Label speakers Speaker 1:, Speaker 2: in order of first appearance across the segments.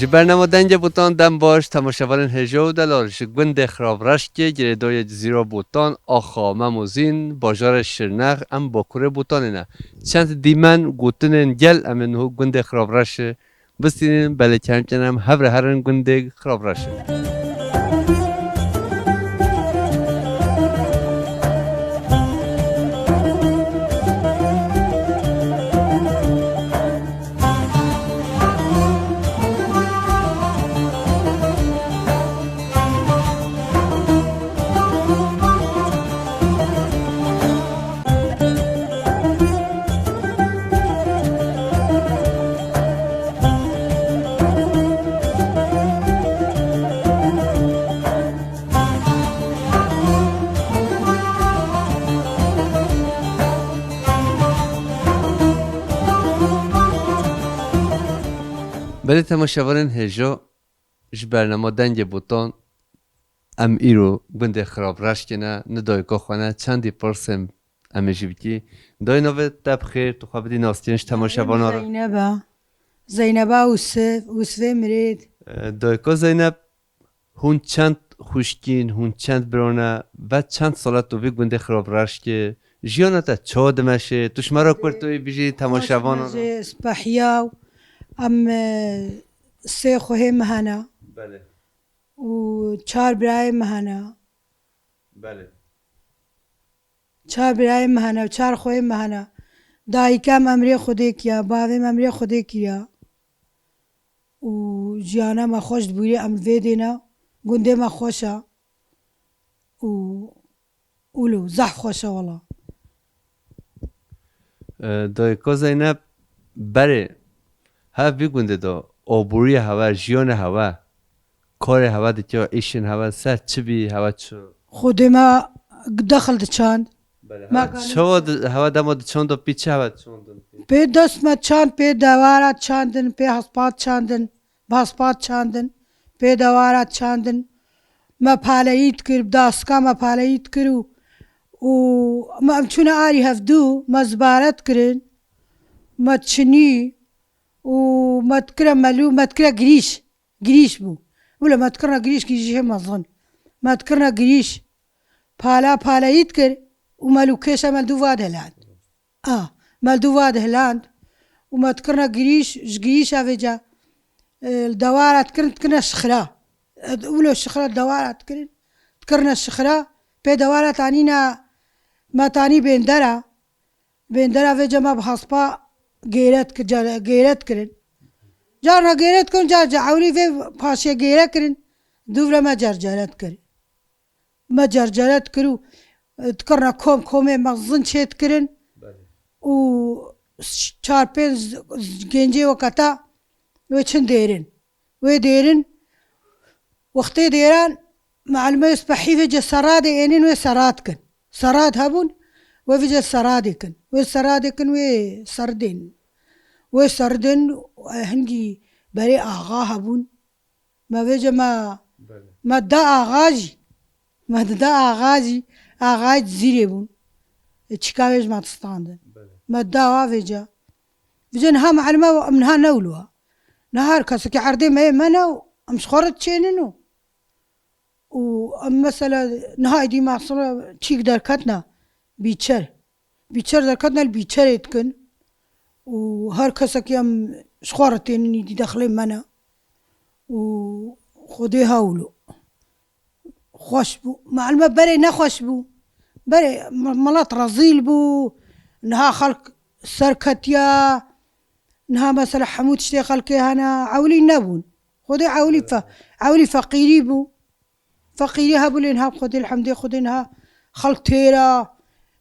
Speaker 1: برنامه دنج بوتان دم باش تماشاوران هجو دلارش گوند خراب رشک گریدای جزیره بوتان آخا مموزین باجار شرنخ ام باکوره بوتان نه چند دیمن گوتنن گل امن هو گوند خراب رش بستین بله چند چنم هر هرن گوند خراب رش بله تماشاوران هجو اش برنامه دنج بوتان ام ایرو گوند خراب رش کنه ندای که خانه چندی پرسم امیجی بکی دای نوه تب خیر تو خواه بدی ناستینش تماشاوانا را
Speaker 2: زینبا وسفه مرید
Speaker 1: دای که زینب هون چند خوشکین هون چند برانه و چند سالت تو بی گوند خراب رش که جیانه تا چه دمشه توش مرا کرد توی بیجی تماشاوانا را
Speaker 2: سپحیاو ام سه خوه مهنا
Speaker 1: بله
Speaker 2: و چهار برای مهنا
Speaker 1: بله
Speaker 2: چهار برای مهنا و چهار خوه مهنا دایکم امری خوده کیا باویم امری خوده کیا و جیانا ما خوش بوری ام ویدینا گنده ما خوشه و اولو زح خوشه والله
Speaker 1: دای که زینب بره ها بی گونده دا آبوری هوا جیان هوا کار هوا دیگه ایشن هوا سر چی بی هوا چو
Speaker 2: خوده ما دخل چاند
Speaker 1: چه هوا دما چند تا پیچه هوا چند
Speaker 2: پی دست ما چاند پی دوارات چاندن پی هسپات چاندن باسپات چاندن پی دوارات چاندن ما پالایید کرد داسکا ما پالایید کرد و ما چون آری هفدو ما زبارت کرد ما تشنی و ما تكره ملو ما تكره قريش بو ولا ما تكرنا قريش كي هم أظن ما تكرنا قريش بالا يذكر ومالو كيشا مالدو فاد هلاند مالدو فاد هلاند وما تكرنا قريش أفجا الدوارة تكرنا الشخرة ولا الشخرة الدوارة تكرنا الشخرة بي دوارة تانينا ما تاني بين فجا ما بحصبا غیرت کرن جارنا غیرت کن جار جعولی في پاشی غیرت کرن دوباره ما جرجرت کرن ما جرجرت کرو تکرنا کومه مغزن شیت کرن و چهار پنج گنجی وقتا و چند دیرن وقتی دیران معلومه يصبحي في جسراد اینین و سراد کن سراد هبون وفي سرادكن وسرادكن وسردن هنجي بري آغا هبون ما فيجا ما دا آغاجي آغاج زيري بون تشكاويج ما تستاندن ما دا فيجا نها معلمة منها نولوها نهار كاسكي عردي ما يمنو امش خورت تشيننو و مثلا نهاي دي ما صار تشيك داركتنا بیچر در کدنال بیچر ایتکن و هر کسی که هم شخورتین نیدی داخل منه و خودی هاولو خوش بو معلومه بره نخوش بو بره ملات رزیل بو نها خلق سرکتیا نها مثلا حمود شتی خلقی هنا عولی نبون خودی عولی فقیری بو فقیری هبو لینها خودی الحمدی خودی نها خلق تیرا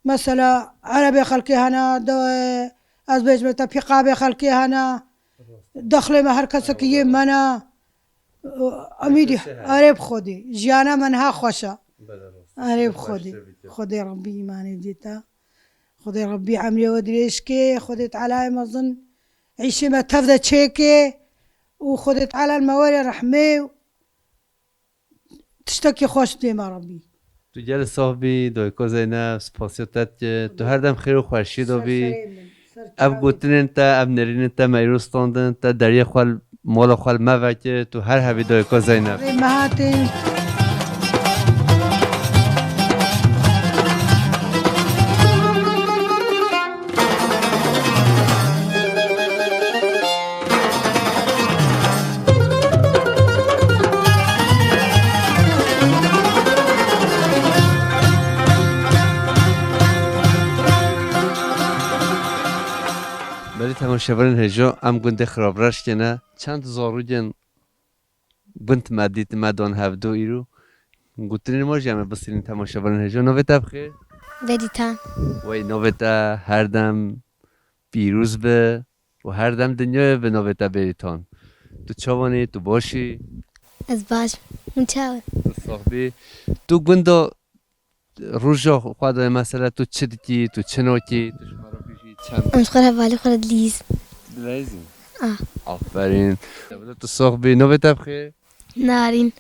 Speaker 2: مثلا عربي خلقي هنا از بيج بتا بيقابي خلقي هنا دخل ما هر كسكي منا اميدي عرب خودي جانا منها خوشا عرب خودي ربي ايماني ديتا خودي ربي عمري ودريشكي خودي تعالى مظن عيشي ما تفضى تشيكي وخودي تعالى الموالي رحمي تشتكي خوش ديما ربي
Speaker 1: تو جل صاحبی دوی که زینب سپاسیتت تو هر دم خیر و خوشی دو بی اب گوتنین تا اب نرینین تا میروستاندن تا دریا خوال مال خال موکه تو هر هوی دای که زینب
Speaker 2: مهاتین
Speaker 1: ولی تماشاوران هجا ام گنده خراب رش کنه چند زاروگن بنت مدید مدان هفدو ایرو گوترین ما جمع بسیرین تماشاوران هجا نوه تبخیر
Speaker 3: بدیتان
Speaker 1: وی نوه تا هر دم پیروز به و هر دم دنیا به نوه تا بریتان تو چوانی تو باشی
Speaker 3: از باش مچاور
Speaker 1: تو صاحبی تو گنده روژا خواهد مثلا تو چه دیکی تو چه نوکی تو شما رو پیشی چند
Speaker 3: امش خور حوالی خورد لیز
Speaker 1: بلایزی
Speaker 3: آه
Speaker 1: آفرین تو صاحبی نوه تبخیر
Speaker 3: نارین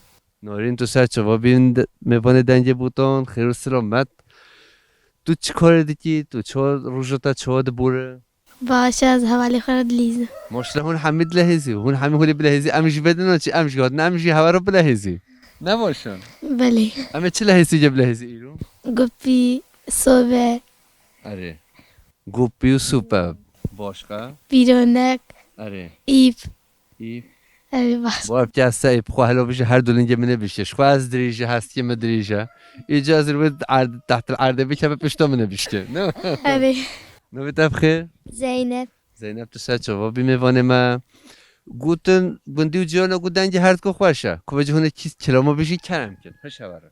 Speaker 1: نارین تو سر جوابی میبانه دنگ بودن خیر و سلامت تو چی کار دیکی تو چه روزتا چه بوره
Speaker 3: باشه از حوالی خورد لیز
Speaker 1: ماشلا هون حمید لحظی هون همه هولی بلحظی امش بدن چی امش گاد نه امشی هوا رو بلحظی نباشن
Speaker 3: بله
Speaker 1: اما چه لحظی جب لحظی ایرو
Speaker 3: گپی صبح
Speaker 1: اره گوپی و سوپر باشقا
Speaker 3: بیرونک
Speaker 1: اره
Speaker 3: ایب
Speaker 1: ای
Speaker 3: اوی باش
Speaker 1: با ابتی از سایب خواه هلا بشه هر دولنگه منه بشتش خواه از دریجه هست که مدریجه اجازه رو تحت الارده بکه به پشتا منه بشته نه
Speaker 3: اوی
Speaker 1: نوی تبخیر
Speaker 3: زینب
Speaker 1: زینب تو سر جوابی میوانه ما گوتن گندی و جیانا گو دنگی هرد که خوشه که بجه هونه کیست کلاما بشی کرم کن هش هواره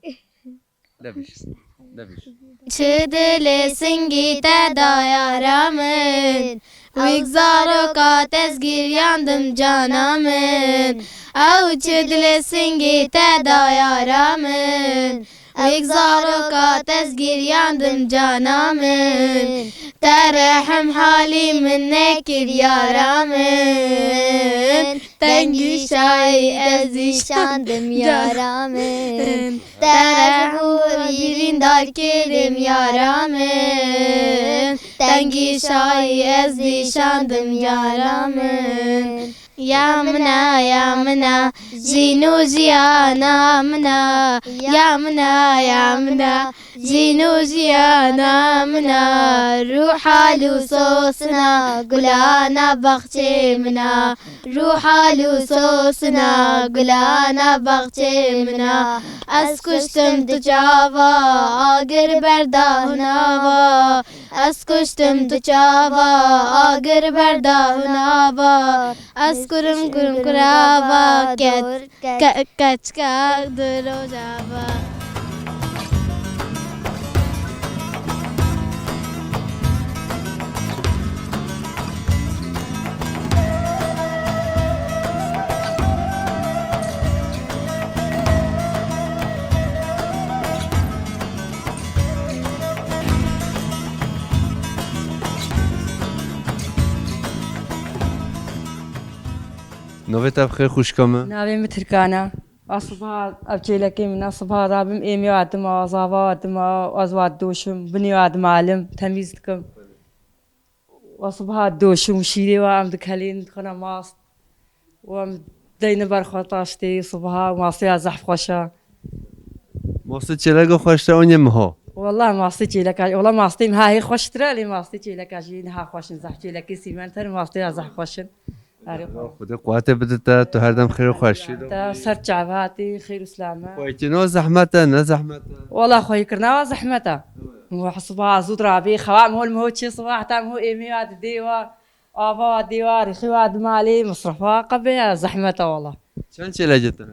Speaker 1: لبیش
Speaker 3: چه دل سنگی تدایارامن ویگزارو کات از گریاندم جانامن او چه دل سنگی تدایارامن ویگزارو کات از گریاندم جانامن ترحم حالی من نکر یارامن تنگی شای ازی شاندم یارامن ترحم بیرین دار کریم یارامن تنگی شای ازی شاندم یارامن یا منا زینو زیانا منا یا منا زینو زیانا منا روح لوسوسنا گلانا بخچه منا روح لوسوسنا گلانا بخچه منا از کشتم تو چاوا آگر برداهناوا از کشتم تو چاوا آگر برداهناوا از کرم کراوا کچکا درو جاوا
Speaker 1: نوی تبخیر خوش کامه
Speaker 4: ناویم ترکانه اصبح ابچیلکی من اصبح رابم ایمی آدم آزاوا آدم آزواد دوشم بنی آدم عالم تمیز کم اصبح دوشم شیری و ام دکلین خنا ماست و ام دین برخواتاشتی صبح ماستی از خوشا
Speaker 1: ماسته چلگو خوشته اونی مها
Speaker 4: والله ماستی چیلکاج والله ماستی هاي خوش ترى ماستی چیلکاجی نه خوش زح چیلکی سیمن تر ماستی از خوشن
Speaker 1: خدا قوت بده تا تو هر دم خیر و خوشی
Speaker 4: تا سر جعباتي خير وسلامة
Speaker 1: خویتی نو زحمته نه زحمته
Speaker 4: والله خوي كرنا زحمته هو صباح زود رابي خوام هو المهوت شي صباح تام هو ايمي واد ديوا افا ديوار خواد مالي مصرفها قبل زحمته والله
Speaker 1: چند چلجته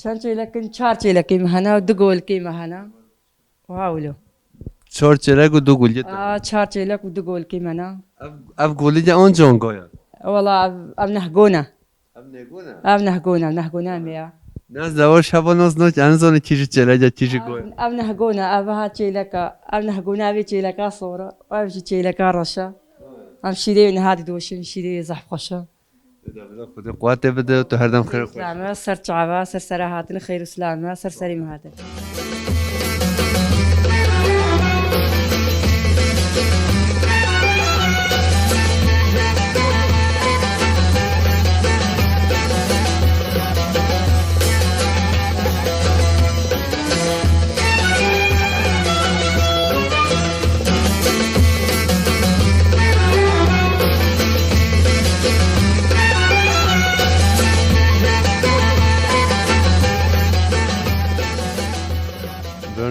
Speaker 4: كان شي لكن شار شي لكن مهنا ودقول كي مهنا واولو
Speaker 1: چهار چلگ و دو گولیت
Speaker 4: شار شي لك ودقول كي مهنا
Speaker 1: اف گولی جا اون جان گایا
Speaker 4: والله اب نهقونا
Speaker 1: اب نگونه
Speaker 4: اب نهقونا ميا
Speaker 1: ناز دوار شبا ناز ناز انزان کیش چلجا کیش گایا
Speaker 4: اب نهقونا اب هات شي لك اب نهقونا ابي شي لك صوره اب شي لك رشا ام شيري نهادي دوشن شيري زح خوشه
Speaker 1: خدا قوت بده تو هر دم خیر و خوشی
Speaker 4: سلامة سر شعبا سر سراهاتنا خير وسلامة سر سليم هذا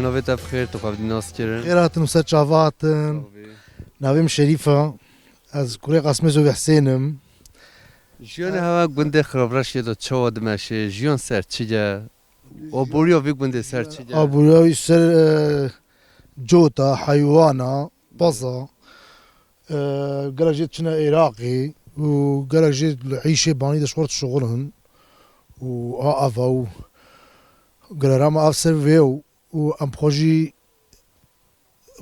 Speaker 1: نوی تا بخیر تو خواهد ناس کردن
Speaker 5: خيراتن وسر شافاتن ناویم شریفه از کوره قسمه زو حسینم
Speaker 1: جیان هوا گنده خراب رشید و چه دمشه جیان سر چیجا و بوریا وی گنده سر چیجا
Speaker 5: ابویای سر جوتا حیوانا بازا قالك جيت شنا عراقي وقالك جيت عيشة باني دشورت شغلهن وآفا قال راما أف سيرفيو وأم بروجي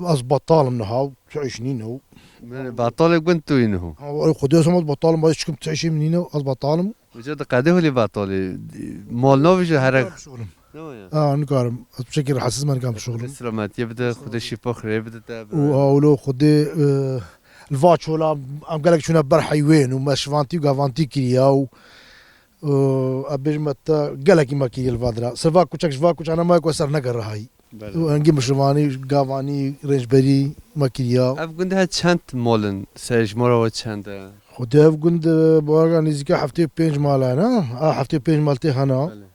Speaker 5: از بطال منها تعيش نينو
Speaker 1: باطال گنده تو اینو
Speaker 5: خدي سمت بطال ما يشكم تعيشي منينو از بطالم
Speaker 1: وجد قاده هلی باطالی مال نوی جو هرک
Speaker 5: شغلم نكارم بشكل حساس ما نكام شغلم
Speaker 1: سلامت يبدا خود شيفا خري يبدا
Speaker 5: وهولو خدي الفاتشولا ام قالك شنو بر حيوان وما شفانتي وقافانتي كريا ابيج متى قالك ما كي الفادرا سفاكو تشك سفاكو انا ما كسر نقر هاي ونجي مشرواني قافاني رينج بري ما كريا
Speaker 1: اف گنده ها چند مالن سرج مرا و چند
Speaker 5: خدي قند بورغا نيزكا حفتي بينج مالانا حفتي بينج مالتي هنا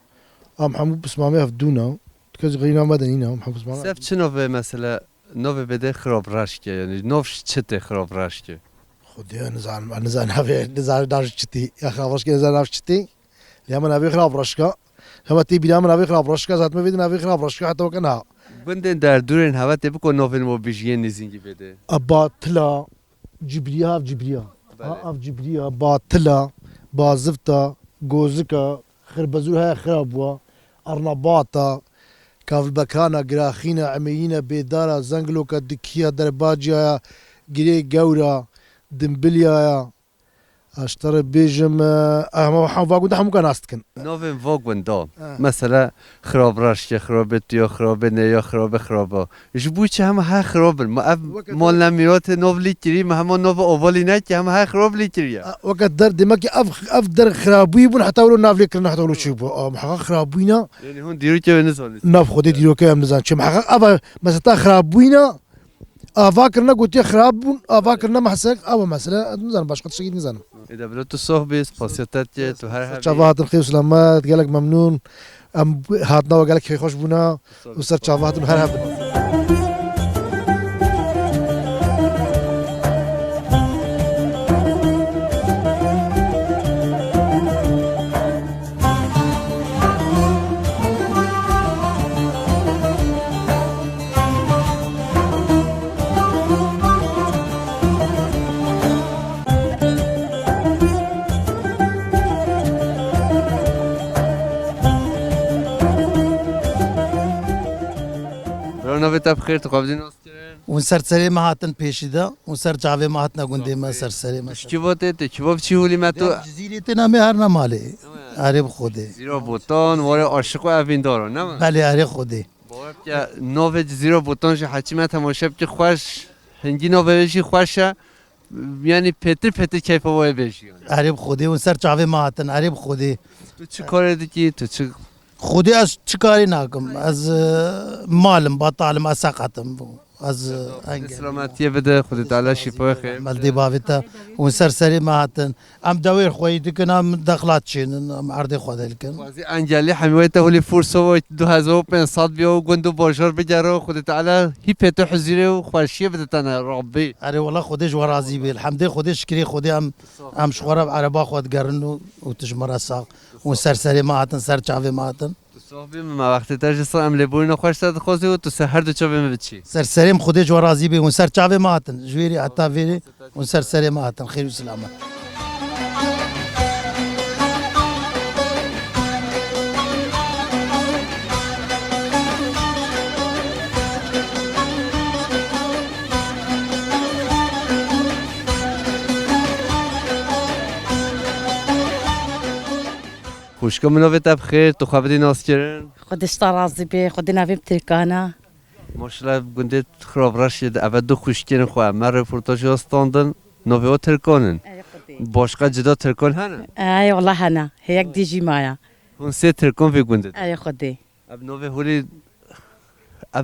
Speaker 5: ام حمود بسمامي هفدونا كز غينا مدنينا محمود بسمامي
Speaker 1: سف چه نوه مثلا نوه بده خراب رشکه یعنی نوش چته خراب رشکه
Speaker 5: خدي نزان هافي نزان داش تشتي يا اخي رشكا نزان داش تشتي لما نبي خراب رشكا هم تي بينا نبي خراب رشكا ذات ما بيدنا نبي خراب رشكا حتى وكنا
Speaker 1: گنده در دورین هوا تبی کو نوه مو بیشین نیزینگی بده
Speaker 5: ابا تلا جبريا في جبريا ها في جبريا با تلا با زفتا جوزكا خربزوها خرابوا ارنباطا كاف البكانا قراخينا عميينا بيدارا زنقلوكا دكيا درباجيا قري قورا دمبليا اشتري بيجم اهم واقود هم كان استكن
Speaker 1: نوه واگوندا مثلا خراب رشکه خراب تیو خراب نیا خراب جبوی چه هم ها خراب ما مال نمیرات نوه لیتری ما هم نوه اولی نه که هم ها خراب لیتریه
Speaker 5: وقت در دمك اف در خرابي بون حتى ولو ناف لك حتى ولو شوفوا محقق خرابينا
Speaker 1: یعنی هون دیرو که بنزال
Speaker 5: ناف خدي ديرو كام نزان شي محقق ابا مثلا خرابينا افاكرنا قلت يا خراب افاكرنا محسك او مثلا نزان باش قد شيء نزان
Speaker 1: اذا بلوتو صحبه سپاسیتت تو هر
Speaker 5: شافات الخير سلامات قالك ممنون ام هاتنا وقالك خي خوش بنا وصار شافات هر هب
Speaker 1: نوه تا بخیر تو خواهد ناس کردن
Speaker 6: اون سرسری ما هاتن پیشیده اون سر جاوی ما هاتن گنده ما سرسری ما
Speaker 1: چی بوده ته چی چی هولی ما تو
Speaker 6: جزیره نمی هر نماله عرب خوده
Speaker 1: زیرا بوتان واره عاشق و اوین دارو نه
Speaker 6: بله عرب خوده
Speaker 1: باور که نوه زیرا بوتان شه حچی ما تماشا که خوش هنگی نوه بشی خوشه یعنی پتر کیف وای بشی
Speaker 6: عرب خوده اون سر جاوی ما هاتن عرب خوده
Speaker 1: تو چی کار دیگه تو چی
Speaker 6: خودی از چیکاری نکم از مالم باطالم از سقطم از انگل
Speaker 1: سلامتی بده خدا تعالی شفای خیر
Speaker 6: ملدی باویتا اون سرسری ما هاتن ام دویر خویی دکنم دخلات چین ام عرض خود الکن
Speaker 1: واسه انجلی حمیت هولی فرصه و 2500 بیو گندو بازار بجاره خدا تعالی هی پتو حزیره و خوشیه بده تنه ربی
Speaker 6: اره والله خودش ورازی بی الحمد خودش کری خودی ام شخورا عربا خود گرن و تجمر ساق اون سرسری ما هاتن سر چاوی ما هاتن
Speaker 1: صاحبی ما وقتی تاج ام لبوین خوش داد خواستی و تو سه هر دو چاوی بچی
Speaker 6: سرسریم خودش ورازی بی اون سر چاوی ما هاتن جویری حتی ویری اون سرسری ما هاتن خیر و سلامت
Speaker 1: خوشکم منو تا بخیر تو خواهد ناس کردن
Speaker 7: خودش ترازی بی خودی نویم ترکانه
Speaker 1: ماشاءالله گنده خراب رشید اول دو خوشکن خواه من رپورتاج هستاندن نوه ها ترکانن باشقا جدا ترکان هنه
Speaker 7: ای والله هنه هیک دیجی مایا
Speaker 1: اون سه ترکان فی گنده
Speaker 7: ای خودی
Speaker 1: اب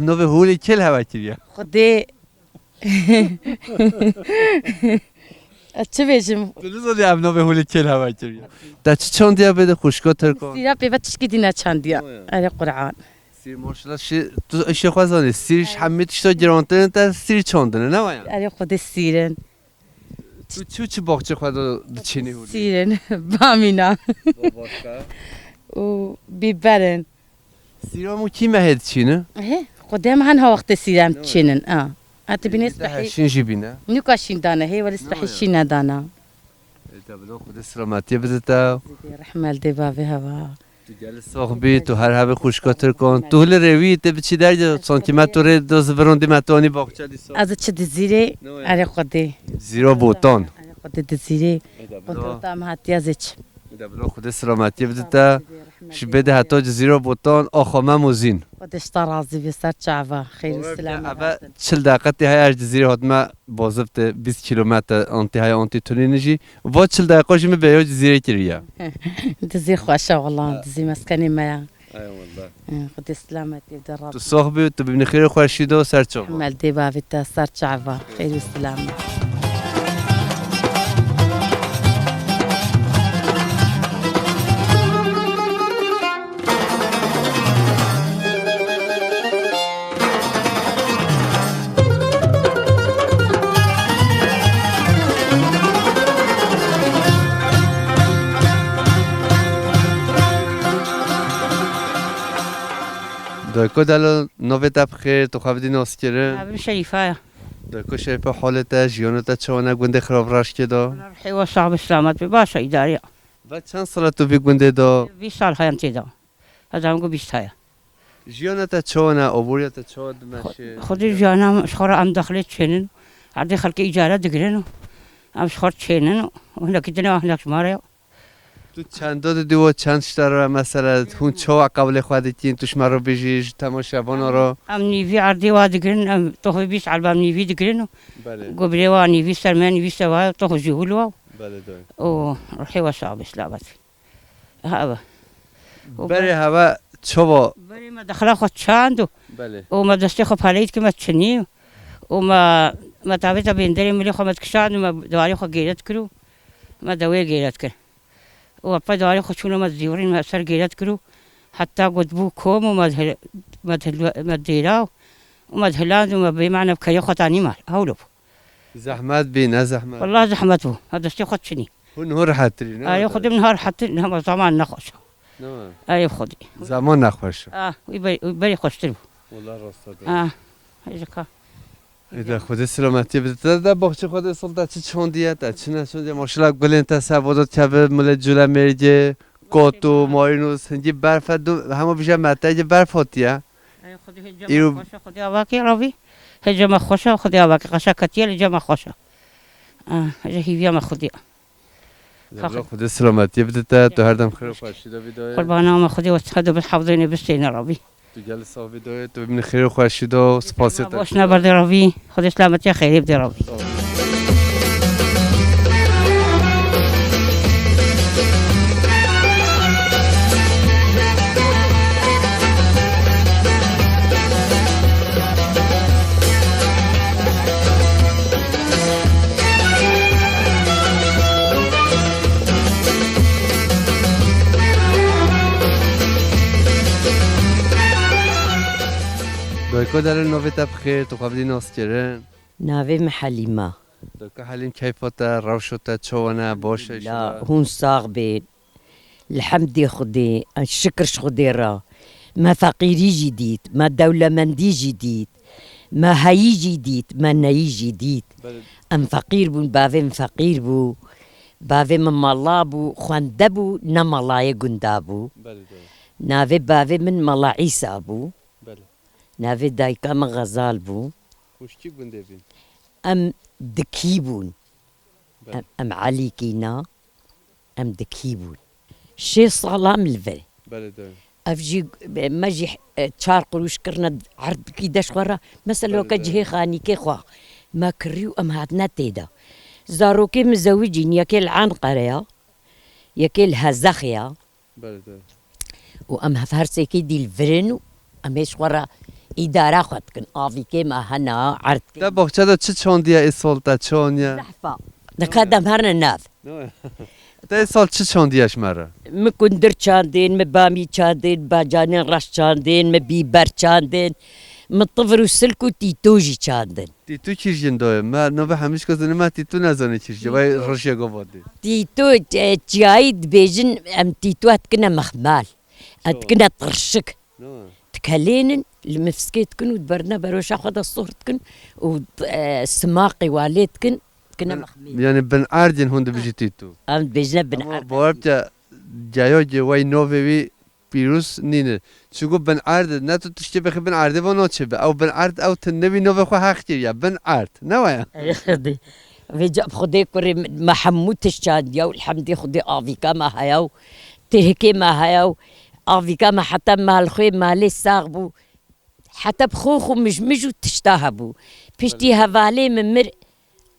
Speaker 1: نوه هولی کل هوا کریه
Speaker 7: خودی چه بیشم
Speaker 1: دلوزادی اب نوه هولی کل هوا کریه در چه چندیا بده خوشکا ترکان
Speaker 7: سیرا پیوتش کی دینا چندیا ای قرآن
Speaker 1: سیر ماشاءالله تو اشی خوازانی سیرش همه تشتا گرانترین تا سیر چاندنه نه وایم
Speaker 7: أري خود السيرن
Speaker 1: تو چی باغچه خواهد بچینی هولی
Speaker 7: سيرن بامينا وبيبرن
Speaker 1: سیرامو کی مهد چینه؟
Speaker 7: إيه قدام عنها وقت السيرن تشينن أنت بالنسبة حي
Speaker 1: هشین جیبینه
Speaker 7: نوكاشين دانا هي ولا سبحشينا دانا
Speaker 1: دبلو خود سلامتی بدتا
Speaker 7: رحمة الدبا بهوا
Speaker 1: تو گل صاحبی تو هر هبه خوشکاتر کن تو هل روی ته بچی درجه سانتیمتر دوز وروندی متانی باغچه دیسا
Speaker 7: از چه دزیره أري خودي
Speaker 1: زیرا بوتان
Speaker 7: أري خودي دزیره قدرت هم هاتی ازش
Speaker 1: دبلو خود سلامتی بدتا ش بده حتی زیرا بوتان آخامه موزین
Speaker 7: خودش ترازی بسر شعبه خیر و سلامة
Speaker 1: اول 40 دقیقه های جزیره هاتما بازفت 20 کیلومتر آنتی های آنتی تونی نجی و 40 دقیقه جمع به جزیره کریه
Speaker 7: دزي خوشة والله دزي مسكني ما
Speaker 1: ای والله
Speaker 7: خد سلامة يدرب
Speaker 1: تو صاحبی تو ببینی خیر خورشید و سرچاو
Speaker 7: حمل ديبا في التاسر شعبه خير وسلامة
Speaker 1: دایکو دلو نوی تبخیر تو خوابیدی ناسکره
Speaker 8: ابن شريفة
Speaker 1: دایکو شریف حالتا جیانتا چوانه گنده خراب راش که دا
Speaker 8: رحي وصعب السلامات بباشا إدارية
Speaker 1: و چند ساله تو بی گنده دا
Speaker 8: 20 سال هاي انتي دا هذا هم 20 هاي
Speaker 1: جیانتا چوانه عبوریتا چوان دمشه
Speaker 8: خذي جانا شخورة ام دخلت شنن عندي خلق إجارة دقرنو ام شخور شنن وهناك دنا هناك ماريو
Speaker 1: تو چند داد دیو چند شتر مثلا هون چوا قبل خودتین توش مرا بجیش تماشاوان را
Speaker 8: ام نيفي عردي وادقرن ام طهو 20 على بام نيفي دقرنو
Speaker 1: بله
Speaker 8: قبلي وا نيفي سلمان نيفي سوا طهو جهول
Speaker 1: بله دای
Speaker 8: و رحي وصعب السلامات هذا
Speaker 1: بره هوا چوا
Speaker 8: بري ما دخلا خد شاندو
Speaker 1: بله
Speaker 8: وما دستي خب حاليت كما تشنيو وما تعبت بيندري ملي خو متكشان وما دواري خو جيرت كرو ما دوي جيرت كر وبا دواري خو شنو ما زيورين ما سر جيرت كرو حتى قد بو كوم وما ديراو وما دهلان وما بمعنى بكيو خطاني مال هولو
Speaker 1: زحمت بی نه زحمت
Speaker 8: والله زحمته هذا دستي خد شني
Speaker 1: هون هور حتری نه
Speaker 8: اي خدي من نهار حتى هم طبعا نخش
Speaker 1: نه
Speaker 8: اي خدي
Speaker 1: زمان نخوش
Speaker 8: ويبري خوشتر
Speaker 1: والله راست
Speaker 8: هيك
Speaker 1: ایده خود سلامتی بده در باغچه خود سلطه چه چوندیه تا چه نشوندیه ماشاءالله گلین تا سوادات کبه مل جوله میرجه کوتو مارینوس هنجی برف دو همه بیشتر متای برف هاتیه
Speaker 8: ایرو خدي أواكي ربي هجمة خوشة خدي أواكي قشة كتير هجمة خوشة هجا هيفيا ما خدي
Speaker 1: خود سلامتی بده تو هر دم خیر و فرشیده بیدای
Speaker 8: قربانا ما خدي واتخذوا بالحفظين بستين ربي
Speaker 1: تو جلسه بیدای تو ببینی خیر و فرشیده و سپاسی تا
Speaker 8: بوشنا برد ربي خدي سلامتي خير يبدي ربي
Speaker 1: دایکو در نوی تبخیر تو قبلی ناس کرن
Speaker 9: ناوي محليمة
Speaker 1: دایکو حلیم کیفاتا روشتا چوانه باشه
Speaker 9: لا هون صاغبين الحمد خدي الشكر خدي را ما فقيري جديد ما دولة مندي جديد ما هاي جديد ما ناي جديد ام فقير بون بافم فقير بو بافم مالابو خواندبو نمالاي قندابو ناوي بافي من مالا عيسى بو ناوي دايكا من غزال بو
Speaker 1: خوشکی گنده بین
Speaker 9: ام دكيبون ام علي كينا ام دكيبون شي صلام الفل
Speaker 1: بله دای
Speaker 9: افجي ماجي تشار قروش كرنا عرض كيداش ورا مثلا لو كجهي خاني كي خوا ما كريو ام هاتنا تيدا زاروكي مزوجين يا كي العنقريا يا كي الهزخيا
Speaker 1: بله دای
Speaker 9: وام هفرسي كي دي الفرن اميش ورا إدارة خدكن آفيكي ما هنا عرض
Speaker 1: در باغچه دا چه چوندیه ای سلطه چوانیه
Speaker 9: زحفة نكادم هرنا ناف
Speaker 1: تا سال چه چاندیش مرا
Speaker 9: مكندر چاندين مبامي چاندين باجانين رش چاندين مبيبر چاندين مطفر وسلكو تيتوجي چاندين
Speaker 1: تیتو چیرجن داره من نو به همیش کسی ما تیتو نزانه چیرجه وای روشیا گفته
Speaker 9: تيتو جايد بيجن ام تيتو هتكنا مخمال هتكنا طرشك تكلينن المفسكيتكن ودبرنا بروش اخذ الصورتكن والسماقي واليتكن كنا مخمال
Speaker 1: يعني بن اردن هند بيجي تیتو
Speaker 9: ام بيجنا بن
Speaker 1: باربتا جایو وای نووی پیروز نینه چگو بن ارد نه تو تشتی بخی بن ارده و نه چه به او بن ارد او تنبی نوو خو حق یا بن ارد نه ویا
Speaker 9: خدي فيجا خدي كوري ما حموتش شاد يا الحمد خدي افيكا ما هياو تهكي ما هياو افيكا ما حتى ما الخوي ما لي ساغبو حتى بخوخو مجمجو تشتاهبو بيشتي هفالي من مر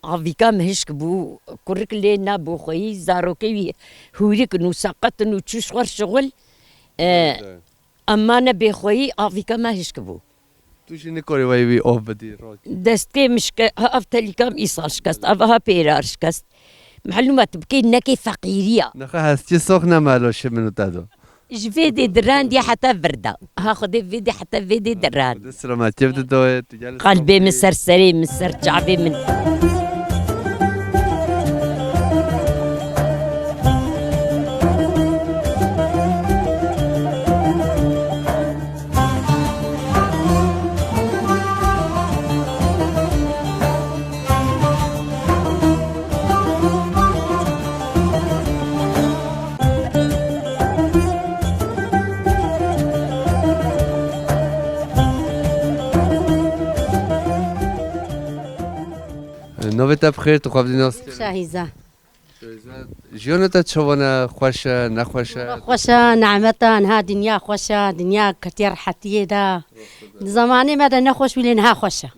Speaker 9: افيكا مهشك بو كورك لينا بو خوي زاروكي هوريك نو سقط نو تشغل شغل اما انا بخوي افيكا ما هشك بو
Speaker 1: تو چی نکاری وای وی آب بدی راک
Speaker 9: دستكي مش افتلي كام ايصال شكست افها بيرار شكست معلومات بكي نكي فقيريه
Speaker 1: نخه هستی سخ نمالوشه منو تادو
Speaker 9: جفيدي دران دي حتى بردا هاخذ فيدي حتى فيدي دران
Speaker 1: السلامات كيف تدوي تجالس
Speaker 9: قلبي من سرسري من سرجعبي من
Speaker 1: نوبت بخیر تو خواب دیناست
Speaker 7: شاهزة
Speaker 1: جیانت چوانه خوشه نخوشه
Speaker 7: خوشة نعمتان ها دنيا خوشة دنيا كتير حتيه دا زماني مدى نخوش ولي نها خوشة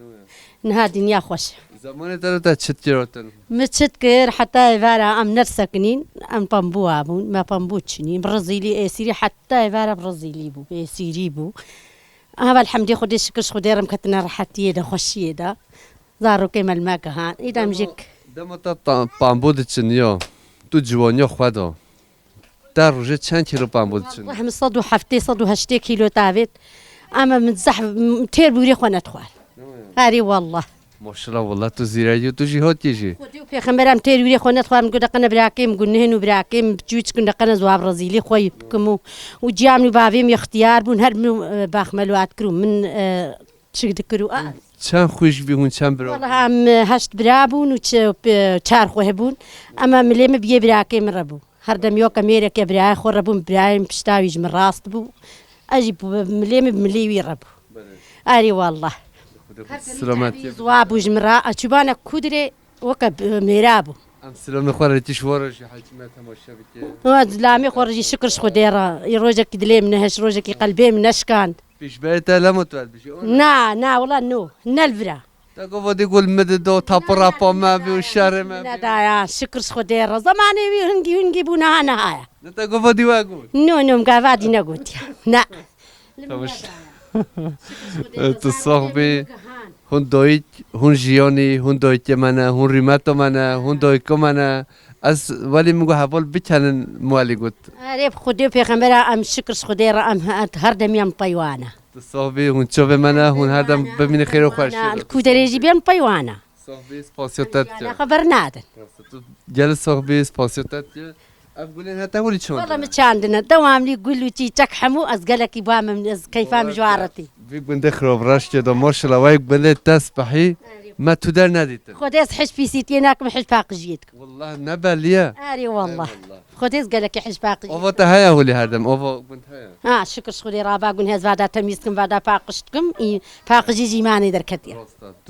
Speaker 7: نها دنيا خوشة
Speaker 1: زمان تا چت کردن
Speaker 7: متشتكر حتى يفارا ام نرسكنين ام بامبو ابون ما بامبو تشنين برازيلي سيري حتى يفارا برازيلي بو سيري بو هذا الحمد خدي شكر خدي رم كتنا حتيه دا خوشيه دا زارو كيما الماكهان اذا مجيك
Speaker 1: دم تا پامبود چنیا تو جوانی خوادا در روزه چند کیلو پامبود چنی
Speaker 7: رحم صدو حفتي صدو هشتي كيلو تابت اما من زحف تير بوري خونا تخوال هاري والله
Speaker 1: ماشاءالله والله تو زیرایی تو جهاد کیجی
Speaker 7: خديو في خمرام تير بوري خونا تخوال من قد قنا براكيم قلنا هنو براكيم بجوج كنا قنا زواب برازيلي خوي كمو وجامنو بابيم اختيار بون هر باخملوات كرو من شقد كرو
Speaker 1: چند خوش بیهون چند برا
Speaker 7: والله هم هشت برابون و چار خوه بون اما ملیم بیه براکه من ربو هر دم یو کمیره که برای خور ربون برایم پشتاویج من راست بو اجیب ملیم بملیوی ربو آری والله
Speaker 1: سلامت
Speaker 7: زوابو جمرا اچوبانا کودره وکب میرابو
Speaker 1: ام سلام خواره تشوارش حتما تماشا بکی
Speaker 7: هاد لامي خرجي شكرش خديرة يروجك دلي منهش روجك قلبي منش كان
Speaker 1: پیش بیت لمتول بشی
Speaker 7: نا والله نو نلفرا
Speaker 1: تا گفتی گل مدد و تاپ راپا ما بی و شهر ما
Speaker 7: لا دا يا شكرش خديرة زماني هنجي بونا نهاية
Speaker 1: نه تا گفتی واگول
Speaker 7: نو مقافادي نقول نا
Speaker 1: تو صاحبی هون دویت هون جیانی هون دویت منه هون ریمت منه هون دویک منه از ولی میگو حوال بکنن موالی گوت
Speaker 7: ريب خدي في خمرة ام شكرش خديرة ام هردم يم طيوانة
Speaker 1: تو صاحبی هون چوب منه هون هر دم ببینی خیر و خوش
Speaker 7: الكودريجي بيم طيوانة
Speaker 1: صاحبی سپاسیوتت
Speaker 7: انا خبر نادن
Speaker 1: جل صاحبی سپاسیوتت أقولين هتا ولي شلون
Speaker 7: والله متشاندنا دوام لي يقول له تي تكحمو أزقلك يبغى من كيف مجوارتي
Speaker 1: في بندخرو براش كده ما شاء الله ويك بلد تسبحي ما تدار ناديت
Speaker 7: خديس حش في سيتيناك محش باقي جيتك
Speaker 1: والله نباليا
Speaker 7: اري والله خديس قالك يحش باقي
Speaker 1: اوفا تهيا هولي هردم اوفا كنت هيا
Speaker 7: شكر خدي رابا قول هز بعدا تميزكم بعدا باقشتكم باقي جيجي ماني در كتير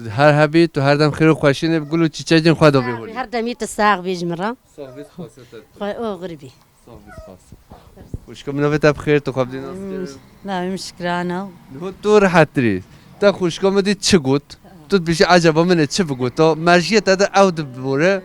Speaker 1: هر هبي تو هردم خير وخوشين بيقولوا تشيجن خدو بيقولوا
Speaker 7: هردم يتساغ بيج مرة
Speaker 1: صاحبي خاصتك
Speaker 7: او غربي
Speaker 1: صاحبي خاص وشكم نوبت بخير تو خبدين
Speaker 4: لا مشكلة
Speaker 1: هو تو رحتري تا خوشكم دي تشغوت تو بيش عجبا من تشبغوت تو ماجيه تدا اود بوره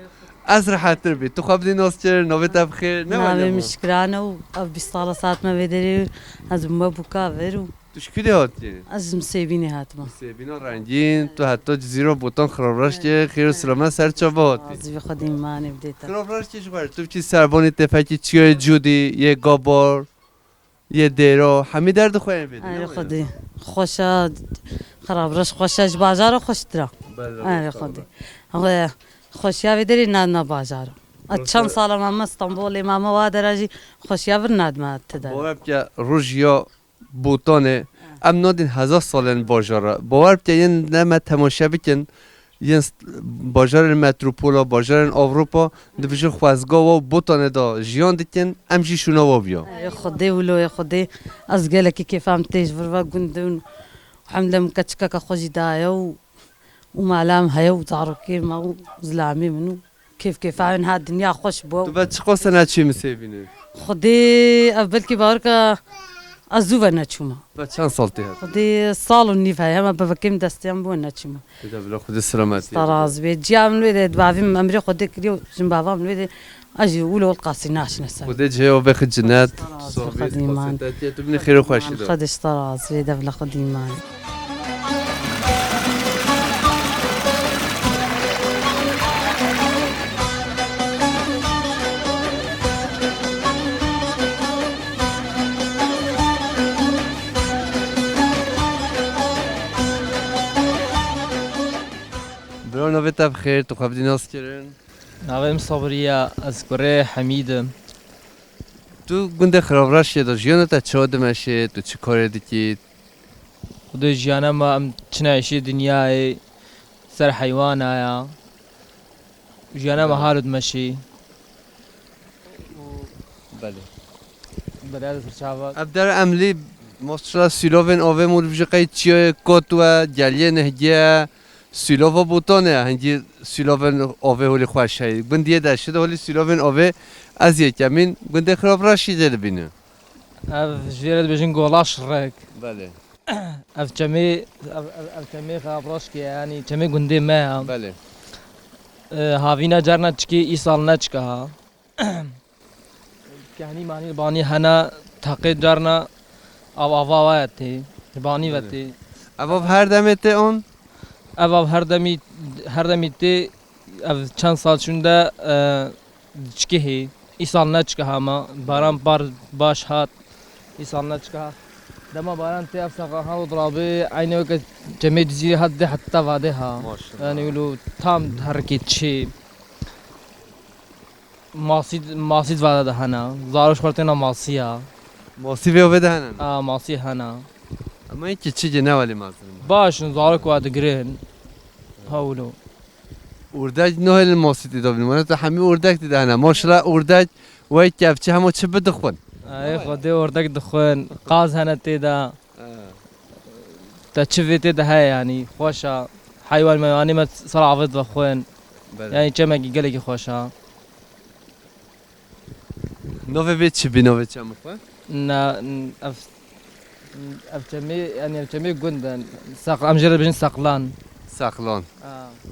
Speaker 1: از رحتر بي تو خبدين نوستر نوبت بخير
Speaker 4: لا مشكلة وبالصالة ساعات ما بدري از ما بوكا فيرو
Speaker 1: تو شکلی هاتی؟
Speaker 7: از مسیبینی هاتما
Speaker 1: سیبینا رنگین تو حتی جزیره بوتان خراب رشته خیر و سلامت سر چابه هاتی
Speaker 7: از به خودی معنی بدیتا
Speaker 1: خراب رشته جوار تو چی سربانی تفکی چیه جودی یه گابار یه دیرا همه درد خواهی بیدی
Speaker 7: آره خودی خوشا خراب رش خوشا بازار خوش ترا آره خودی خوشیا بدری نه بازار چند سال ما استانبول ما وادراجی خوشیا بر ندم تدا
Speaker 1: باور که روژیا بوتانه ام نادین 1000 سالن باجاره باور که این نمه تماشا بکن این باجار متروپولا باجار اروپا دویش خوازگاه و بوتانه دا جیان دیکن ام جی شونا و بیا
Speaker 7: خودی ولو خودی از گله کی کیفام تیج وروا گندون حمله مکچکا خوشی دایو ومعلام هيو تعرفي ما زلامي منو كيف عين هاد الدنيا خوش
Speaker 1: تو
Speaker 7: بو
Speaker 1: بعد چه سنه چی مسیبینه
Speaker 7: خدي قبل كي باركا ازوفا نتشوما
Speaker 1: بعد چند سالتی هست
Speaker 7: خدي صالو النفاية ما بفكيم دستيان بو نتشوما
Speaker 1: بدا بلا خود سلامتی
Speaker 7: طراز بيت جا من الويد بافي امري خدي كريو جنبابا من الويد اجي ولو القاسي ناش نسان
Speaker 1: خود جه و بخد جنات
Speaker 7: خدي مان
Speaker 1: تو بینی خیر و خوشی دار
Speaker 7: خدي طراز بيت بلا خدي مان
Speaker 1: برو نویت بخیر تو خب دیناس کرن
Speaker 10: ناویم صبریه از کره حمیدم
Speaker 1: تو گنده خراب راشه دا جیانه تا چه آدمشه تو چه کاره دیکی
Speaker 10: خدای جیانه ما ام چنایشی دنیای سر حیوان آیا جیانه ما حالد مشی
Speaker 1: بله
Speaker 10: بله سرچاوات
Speaker 1: ابدار عملی ماشاءالله سیلوون آوه مول بجه قید چیه کتوه گلیه نهگیه سیلوه بوتانه هنگی سیلوون آوه هولی خوش هایی گندیه داشته ده هولی سیلوون آوه از یکمین گنده خراب راشی دل بینه
Speaker 10: اف جیرد بجن گولاش رک
Speaker 1: بله
Speaker 10: اف چمی خابراش که یعنی چمی گنده ما
Speaker 1: بله
Speaker 10: هاوینا جرنا چکی ای سال نچکه ها کهنی معنی بانی هنا تقید جرنا او آواتی بانی وتی
Speaker 1: اما هر دمته اون
Speaker 10: او هر دمی تی او چند سال شونده چکی هی ای سال نچکه ما باران بار باش هات ای سال نچکه دما باران تی افسقه ها و ضرابه عینه وقت جمعی جزیره حد حتی واده ها یعنی ولو تام حرکت چی ماسید واده ده هنا زارش خورتنا ماسیه
Speaker 1: ماسی به آوه دهنن
Speaker 10: ماسی هنا
Speaker 1: اما این که چی جنه ولی مازن
Speaker 10: باش زارك واده گرین هاولو
Speaker 1: اردک نه هل ماسی دیده بینیم تو همه اردک دیده هنه ماشالله اردک وای کفچه همه چه بده خون
Speaker 10: ای خودی اردک دخون قاز هنا تیدا تا چوی تیدا های یعنی خوشا حیوان میانی ما سر عوض بخون یعنی چه مگی گلی خوشا
Speaker 1: نوه به چی بی نوه چه مخواه؟
Speaker 10: نه اف چمی گندن ام جرد بجن سقلان
Speaker 1: سقلان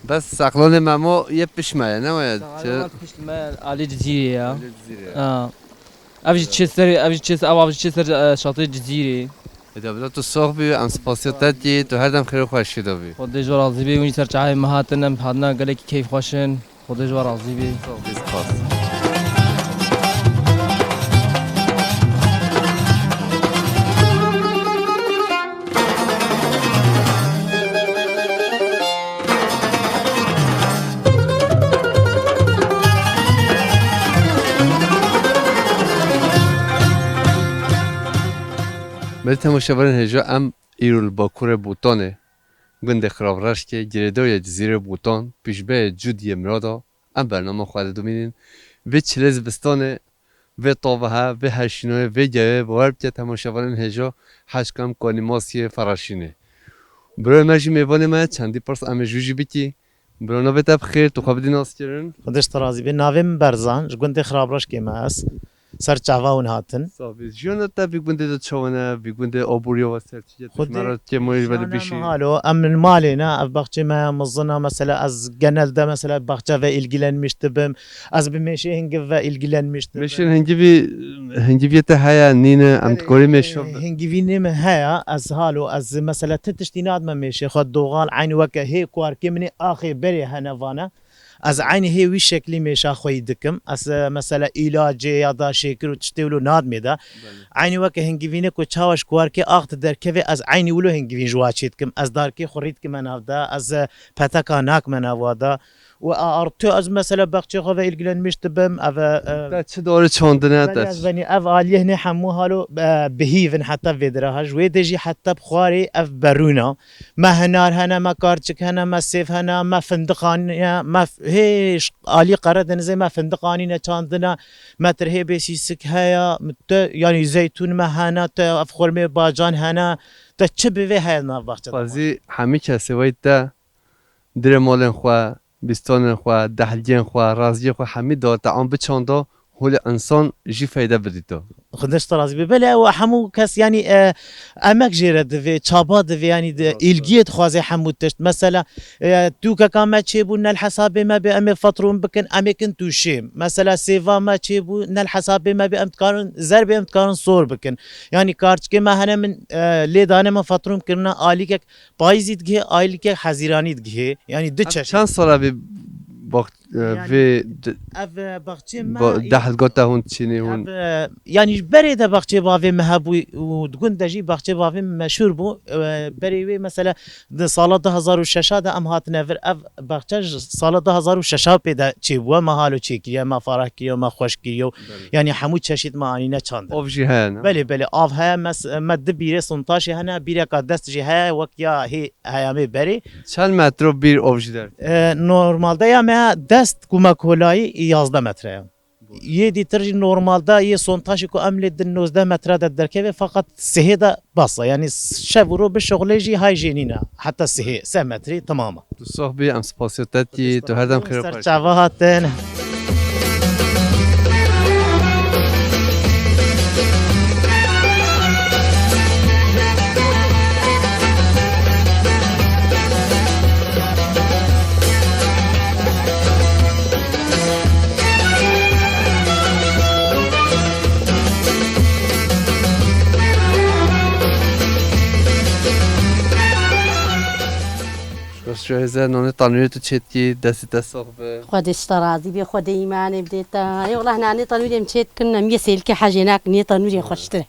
Speaker 1: بس سقلان ماما یه پشمه نماید
Speaker 10: سقلان پشت مال علی جزیره افجی چه سر شاطئ جزیره
Speaker 1: ادا بلا تو ساق بی ام سپاسیت دی تو هر دم خیر خوشی دا بی
Speaker 10: خودی جو راضی بی اونی سر چای مهاتنم حدنا گله کی کیف خوشن خودی جو راضی بی
Speaker 1: سپاس بله تماشاوران هجا ام ایرول باکور بوتانه گنده خراب رشته گریدوی جزیره بوتان پیشبه جودی مرادا ام برنامه خواهد دومینین و چلیز بستانه و طاوه و هشینوه و گوه بارب که تماشاوران هجا حشکم کانیماسی فراشینه برای مجی میوان ما چندی پرس ام جوجی بیتی برای نوه تب خیر تو خواب دی ناس کرن
Speaker 6: خودش ترازی به ناویم برزان جگنده خراب راش که ماس سر چاواون هاتن
Speaker 1: صافی جیان تا بیگونده دو چونه بیگونده آبوری و سرچیه
Speaker 6: خودی-
Speaker 1: مرات که موی ولی بیشی
Speaker 6: حالو ام المالنا اف باخچه ما مزنا مثلا از genelde mesela bahçe ve ilgilenmiştim az bir meşe hingi ve ilgilenmiştim
Speaker 1: میشن هنگی بیت هیا نینه ام تکوری میشو
Speaker 6: هنگیوینی من هيا از حالو از مثلا تتشتينات ما ماشي خد دوغال عين وكا هي كواركي مني اخي بري هنفانا از عين هي وي شكلي ماشا خوي دكم از مثلا علاج يا دا شكر وتشتولو ناد ميدا عين وكا هنگيويني كو چاوش كواركي اخت در كيف از عين ولو هنگيوين جواتشيتكم از داركي خريت كمان افدا از پتاكا ناك من افدا و ارتو از مثلا بخچه خو ilgilenmiştim
Speaker 1: تا چه داره چاندنه
Speaker 6: ولی
Speaker 1: تا
Speaker 6: از بنی اف عالیه نه همو حالو بهیون حتی ویدره جوی دجی حتی بخواری اف برونا ما هنار هنا ما کارچک هنا ما سیف هنا ما فندقانی ما هیش عالی قرار دنزه ما فندقانی نه چاندنا ما ترهی بیسی سک هیا یعنی زیتون ما هنا تا اف خورمه باجان هنا تا چه به هیا ناف بخچه
Speaker 1: بازی همه کسی وید تا در مالن خوا بیستانن خوا دهلگین خوا رازی خوا همه دار تا آن بچاندا هول انسان جی فایده بدید تو
Speaker 6: خدش ترازی بله و همو کس یعنی امک جیره دوی چابا دوی یعنی ایلگیت خوازه همو تشت مثلا تو که کام چه بو نل حساب ما به ام فطرون بکن امکن تو شیم مثلا سیوا ما چه بو نل حساب ما به امتکارن ضرب امتکارن صور بکن یعنی کارچ که ما هنه من لیدانه ما فطرون کرنا عالی که پایزید گه عالی که حزیرانید گه یعنی دو چش
Speaker 1: چند ساله بی وقت و
Speaker 6: اف بخچه ما
Speaker 1: دهلگاتا هون چینی هون
Speaker 6: يعني بري ده بخچه باوي مهبوي وتقول دجي بخچه باوي مشهور بو بري مثلا سال 2006 ده ام هات نفر اف بخچه سال 2006 پیدا چی بو ما حالو چی کیه ما فرح کیه ما خوش کیه يعني همو چشید معانی نه چاند
Speaker 1: اوفجی هن
Speaker 6: بله آف ها مد بیره سنتاش هنا بیره کا دست جی ها وقت یا هی هیامه بری
Speaker 1: چند متر bir اوفجی در
Speaker 6: normalde ya me dest kuma kolay 11 metre. Yedi tır normalde ye sontaşı ku emledin 19 metre de derkeve fakat sihe de basa yani şevuru bir şogleji hijyenine hatta sihe 3 metre tamamı.
Speaker 1: تو صحبی ام سپاسیتتی تو هر دم خیر و خوش
Speaker 6: Serçava hatten.
Speaker 1: شوهزه نان تانوری تو چتی دستی دست صحبه
Speaker 7: خود استرازی بی خود ایمانی بدیتا ای والله نانی تنوری مشيت كنا ميسيل كحاجناك ني تنوری خوشتره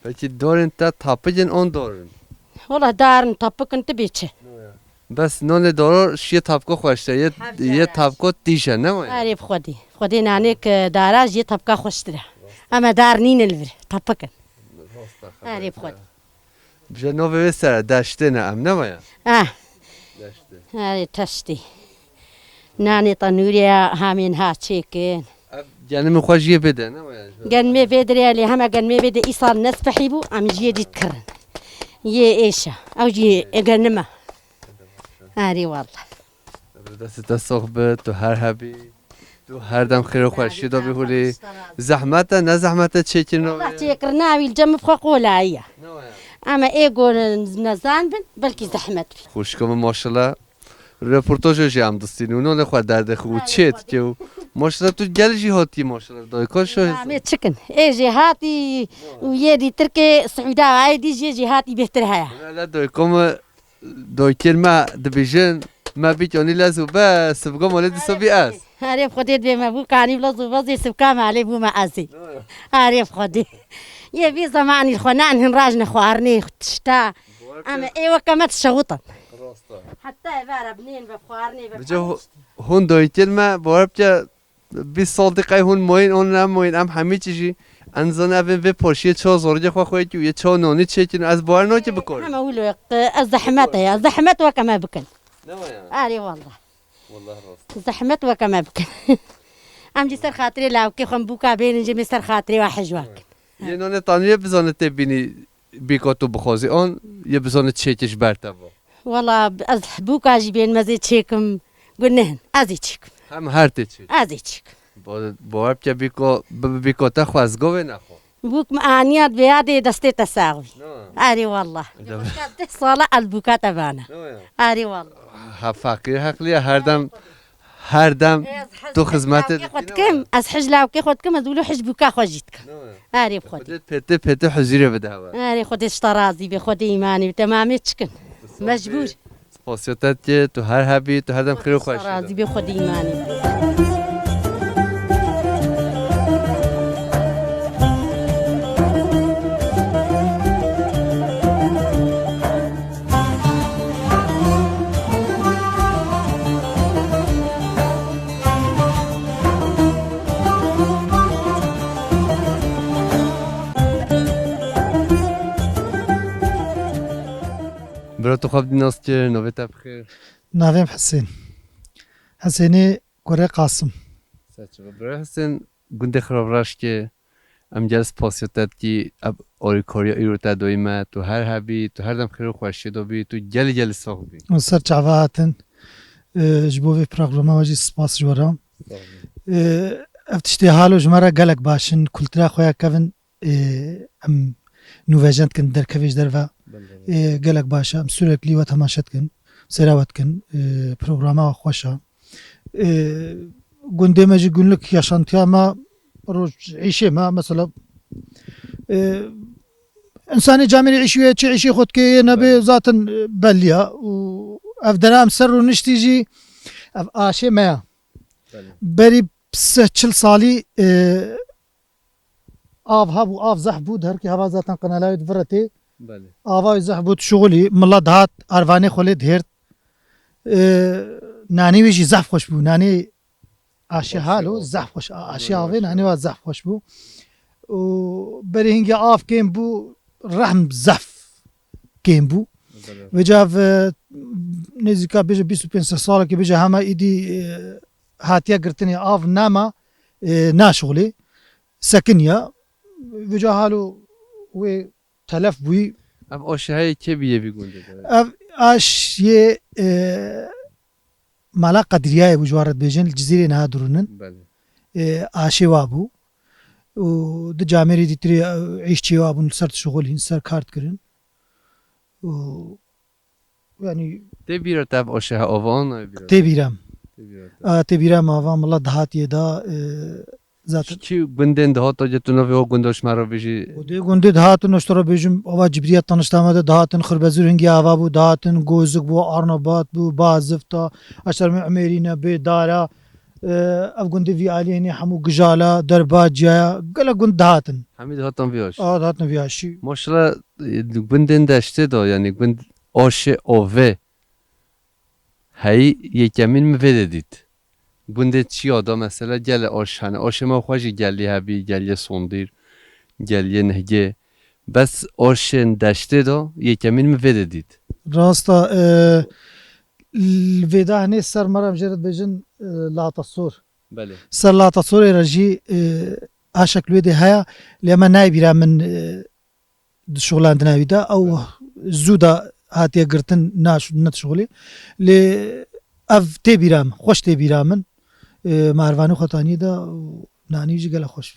Speaker 1: پکی دارن تا تاپجن آن دارن
Speaker 7: والله دارن طبق انت بیچه
Speaker 1: بس نان دارا شیه تاپکو خوشته یه تاپکو دیشه نه
Speaker 7: عارف خودی نانی که داراج یه طبقه خوشتره اما دار نین الور طبقن عارف خود
Speaker 1: بجا نو به سر داشته نه ام نه
Speaker 7: هاي تشتي ناني تنوري هامين ها تشيكين
Speaker 1: یعنی میخواد یه بده نه
Speaker 7: قن مي بدري اللي هما قن مي بدي إيصال ناس بحيبو عم جيدي تكرن يه إيشا أو جي قنما هاري والله
Speaker 1: دست دست صحبه تو هر هبی تو هر دم خیر و خوشی دا بهولی زحمت نه زحمت چه کی نو
Speaker 7: والله تيكرناوي الجم بخوقولا هي أما إيجو نزان بن بلكي زحمت
Speaker 1: خوش کم ماشالله رپورتاج جام دستین اونو نخواد درد خود چت که ماشالله تو گل جهاتی ماشالله دای کاش
Speaker 7: عمي تشكن إيه جهاتي ويدي تركي سعودة عادي جهاتي بهتر هيا
Speaker 1: لا دای کم دای کلمه دبیجن ما بیچونی لازم بس بگم ولد سبی است
Speaker 7: عارف خودت بما بو كاني بلازو بازي سبكام عليه بو معازي عارف خودي يا في زمان الخنان هنراجنا خوارني تشتا اما ايوه كما تشوطن حتى يبارا بنين بخوارني
Speaker 1: بجا هون دای کلمه بارب که 20 سال دقیقه هون موین اون هم موین هم همه چیزی انزان اول به پاشیه چه زوری خو خواهی که یه چه نانی چه که از بار نو که بکن
Speaker 7: هم اولو الزحمت يا زحمت وكما بكن اري والله
Speaker 1: راست
Speaker 7: زحمت وكما بكن ام جي سر خاطري لاو كي خم بوكا بين جي سر خاطري وحجواك
Speaker 1: یه نان تانیه بزانه تبینی بیکاتو بخوازی آن یه بزانه چکش برتبا
Speaker 7: والله از بوكا جي بين مزي تشيكم قلنهن ازي تشيكم
Speaker 1: هم هر تی چه
Speaker 7: ازي تشيكم
Speaker 1: باور که بیکو تا خوازگوه نخو
Speaker 7: بوك مانيات بيادي دستي تساوي اري والله صالة البوكات ابانا اري والله
Speaker 1: ها فقیر حقلی هر دم تو خدمت
Speaker 7: خودكم از حجلاوكي خودكم ادولو حج بوكا خوجيتك اري بخودي
Speaker 1: پته حضوری بده
Speaker 7: اري خودي اشترازي بخودي ايماني بتمامي تشكن مجبور
Speaker 1: سپاسیتت که تو هر حبی تو هر دم خیر و خوش
Speaker 7: اشترازي بخودي ايماني
Speaker 1: برای تو خواب دیناست که نویت بخیر
Speaker 5: ناویم حسینی کوره قاسم
Speaker 1: برای حسین گنده خراب راش که ام جل سپاسیتت که اب آریکاریا ایروتا دویمه تو هر حبی تو هر دم خیر و خوشی دو بی تو جل ساخ بی
Speaker 5: و سر چعوه هاتن جبوه پروگرامه واجی سپاس جوارم افتشتی حالو جمعه گلک باشن کلترا خویا کون ام نوواجند کن در کویش در و گلک باشه ام سورک لیوه تماشت کن سراوت کن پروگرامه خوشه گنده مجی گنلک یاشانتیا ما روز عیشه ما مثلا انسانی جامعه عیشویه چه عیشی خود که نبی ذاتن بلیا و افدرام سر رو نشتیجی اف آشه ما بری 40 سالی آف هابو آف زح بود هر کی هوا ذاتن قنالای دورتی آوای زح بود شغلی ملا دهات اروانه خلی دهرت نانی ویجی زح خوش بود نانی آشه حالو زح خوش آشه آوه نانی و زح خوش بود و بری هنگی آف کم بو رحم زف کم بو و جاف نزدیکا بیجه 25 ساله که بیجه همه ایدی هاتیا گرتنی آف ناما ناشغلی سکنیا و جا حالو و تلف بوی
Speaker 1: اب آشه های که بیه بی گنده
Speaker 5: اب آش یه مالا قدریه بجوارت بیجن الجزیره نها درونن آشه وابو و ده جامعه دیتری عیش چی وابون سر شغل هین سر کارت کرن و یعنی
Speaker 1: تی بیره تب آشه ها آوان
Speaker 5: تبیرم آوان مالا دهاتیه دا zaten.
Speaker 1: Ki günden daha da tuna ve o gündoş mara beji.
Speaker 5: O de günde dağıtın noştora bejim ava cibriyet tanıştığımda dağıtın xırbezur hingi ava bu dağıtın gözük bu Arnabat bu bazıfta aşar Ömerine be dara ev günde vi aliyeni hamu gıjala derbacaya gala gün dağıtın.
Speaker 1: Hamid dağıtın vi aş.
Speaker 5: Dağıtın vi aşı.
Speaker 1: Maşallah günden de işte da yani günd aşı o ve hay yekemin mi vededit. Günde çi adam mesela gel aşhane aşıma hoşi geldi habi geldi sondir geldi nehge bas aşın daşte da yekemin mi vededit.
Speaker 5: Rasta veda hani ser maram jered bejin la tasur.
Speaker 1: Bale.
Speaker 5: Ser la tasur raji aşak lüde haya lema naybira min şoğlandına vida او زودا هاتيا قرتن ناش نت شغلي ل اف تبيرام خوش تبيرامن معرفانو خطانی دا نانی جی گله خوش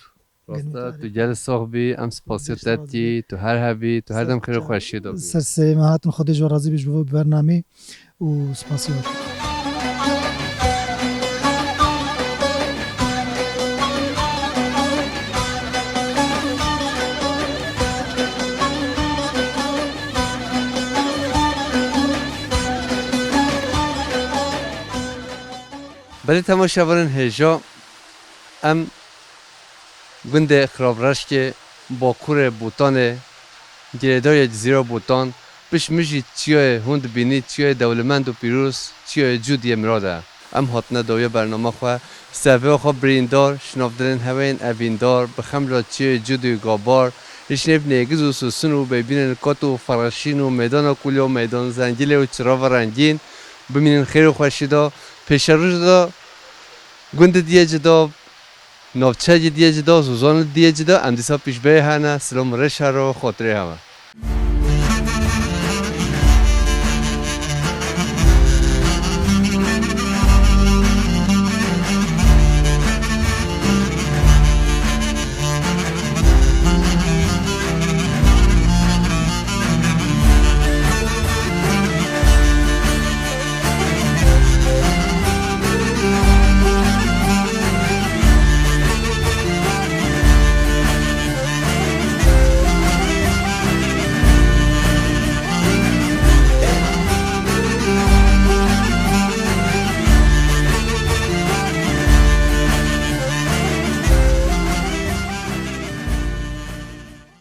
Speaker 1: راستا تو جل صحبی ام سپاسیتی تو هر هبی تو هر دم خیر خوشی دو
Speaker 5: سر سماحتن خودی جو راضی بیش بو برنامه و سپاسیت
Speaker 1: بله تماشاوران هجا ام گنده خرابرش که با کور بوتان گریدای جزیره بوتان پیش میشی چیای هند بینی چیای دولمند و پیروز چیای جودی مراده ام هاتنه دویه برنامه خواه سوه خواه بریندار شنافدرین هوین اویندار بخملا چیای جودی گابار ریشنیب نیگز و سوسون و ببینن کات و فراشین و میدان کلی و میدان زنجیل و چراو رنگین ببینن خیر و خوشی دا پیش روز دا گند دیه جدا نوچه دیه جدا زوزان دیه جدا اندیسا پیش به هنه سلام رش رو خاطره همه